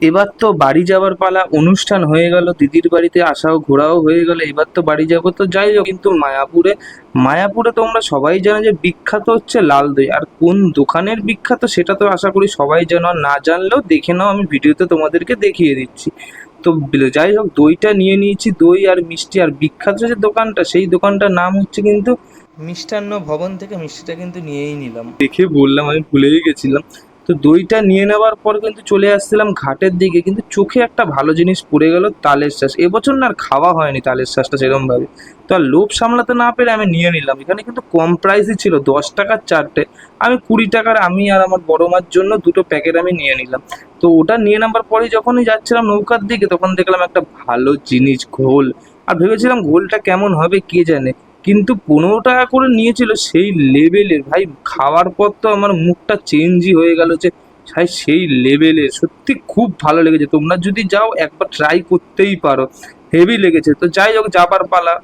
এবার তো বাড়ি যাওয়ার পালা। অনুষ্ঠান হয়ে গেল, দিদির বাড়িতে আসাও ঘোরাও হয়ে গেল, এবার তো বাড়ি যাবো। তো যাই হোক, কিন্তু মায়াপুরে তোমরা সবাই জানো যে বিখ্যাত হচ্ছে লাল দই। আর কোন দোকানের বিখ্যাত সেটা তো আশা করি সবাই জানো, আর না জানলেও দেখে নাও, আমি ভিডিওতে তোমাদেরকে দেখিয়ে দিচ্ছি। তো যাই হোক, দইটা নিয়ে নিয়েছি, দই আর মিষ্টি। আর বিখ্যাত যে দোকানটা, সেই দোকানটার নাম হচ্ছে কিন্তু মিষ্টান্ন ভবন। থেকে মিষ্টিটা কিন্তু নিয়েই নিলাম, দেখে বললাম, আমি ভুলেই গেছিলাম। তো দইটা নিয়ে নেওয়ার পর কিন্তু চলে আসছিলাম ঘাটের দিকে, কিন্তু চোখে একটা ভালো জিনিস পড়ে গেল, তালের শ্বাস। এবছর না আর খাওয়া হয়নি তালের শ্বাসটা সেরকম ভাবে। তো আর লোভ সামলাতে না পেরে আমি নিয়ে নিলাম। এখানে কিন্তু কম প্রাইসই ছিল, 10 টাকার 4টে। আমি 20 টাকার, আমি আর আমার বড় মার জন্য 2টো প্যাকেট আমি নিয়ে নিলাম। তো ওটা নিয়ে নেবার পরে যখনই যাচ্ছিলাম নৌকার দিকে, তখন দেখলাম একটা ভালো জিনিস, ঘোল। আর ভেবেছিলাম ঘোলটা কেমন হবে কে জানে, কিন্তু 15 টাকা করে নিয়েছিল, সেই লেভেলের ভাই। খাওয়ার পর তো আমার মুখটা চেঞ্জই হয়ে গেল, যে ভাই সেই লেভেলের, সত্যি খুব ভালো লেগেছে। তোমরা যদি যাও একবার ট্রাই করতেই পারো, হেভি লেগেছে। তো যাই হোক, যাবার পালা।